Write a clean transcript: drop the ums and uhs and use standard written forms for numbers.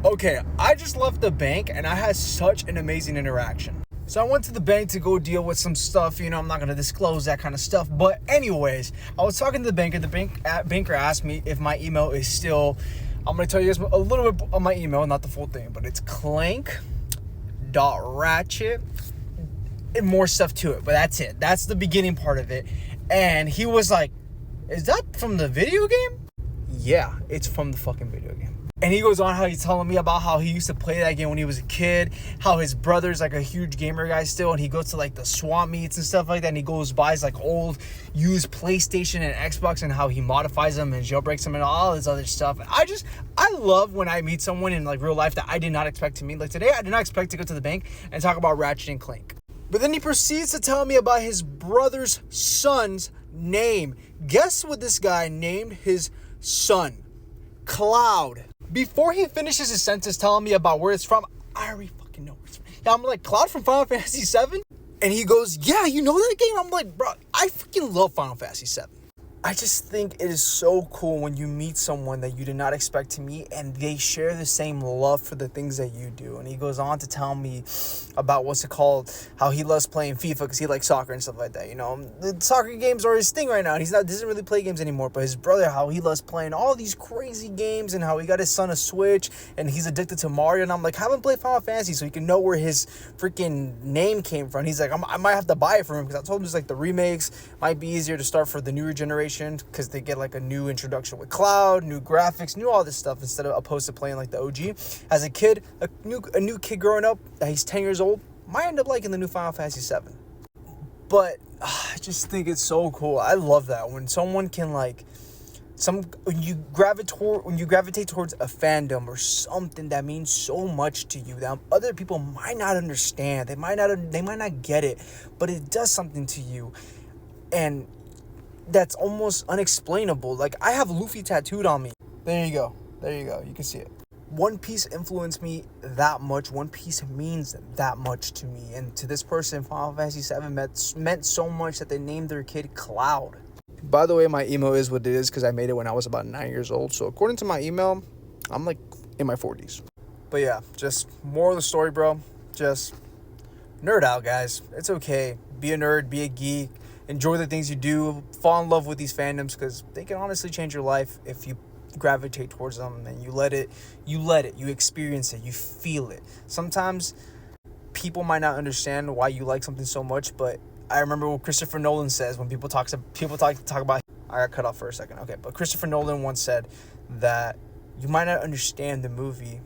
Okay, I just left the bank and I had such an amazing interaction. So I went to the bank to go deal with some stuff. I'm not going to disclose that kind of stuff. But anyways, I was talking to the banker. The banker asked me if my email is still, I'm going to tell you guys a little bit on my email, not the full thing, but it's clank.ratchet and more stuff to it. But that's it. That's the beginning part of it. And he was like, is that from the video game? Yeah, it's from the fucking video game. And he goes on how he's telling me about how he used to play that game when he was a kid, how his brother's like a huge gamer guy still, and he goes to like the swap meets and stuff like that, and he goes buys like old used PlayStation and Xbox, and how he modifies them and jailbreaks them and all this other stuff. I love when I meet someone in like real life that I did not expect to meet. Like today, I did not expect to go to the bank and talk about Ratchet and Clank. But then he proceeds to tell me about his brother's son's name. Guess what this guy named his son? Cloud. Before he finishes his sentence telling me about where it's from, I already fucking know where it's from. Yeah, I'm like, Cloud from Final Fantasy VII? And he goes, yeah, you know that game? I'm like, bro, I freaking love Final Fantasy VII. I just think it is so cool when you meet someone that you did not expect to meet and they share the same love for the things that you do. And he goes on to tell me about how he loves playing FIFA because he likes soccer and stuff like that. The soccer games are his thing right now. And doesn't really play games anymore. But his brother, how he loves playing all these crazy games and how he got his son a Switch and he's addicted to Mario. And I'm like, have him play Final Fantasy so he can know where his freaking name came from. He's like, I might have to buy it for him because I told him the remakes might be easier to start for the newer generation, because they get like a new introduction with Cloud, new graphics, new all this stuff instead of opposed to playing like the OG. As a kid, a new kid growing up, he's 10 years old, might end up liking the new Final Fantasy VII. But I just think it's so cool. I love that when someone can when you gravitate towards a fandom or something that means so much to you that other people might not understand. They might not get it, but it does something to you. And that's almost unexplainable. Like, I have Luffy tattooed on me. There you go. You can see it. One Piece influenced me that much. One Piece means that much to me. And to this person, Final Fantasy VII meant so much that they named their kid Cloud. By the way, my email is what it is because I made it when I was about 9 years old. So according to my email, I'm like in my 40s. But yeah, just more of the story, bro. Just nerd out, guys. It's okay. Be a nerd. Be a geek. Enjoy the things you do. Fall in love with these fandoms because they can honestly change your life if you gravitate towards them and you experience it, you feel it. Sometimes people might not understand why you like something so much, but I remember what Christopher Nolan says when people talk about. I got cut off for a second. Okay, but Christopher Nolan once said that you might not understand the movie,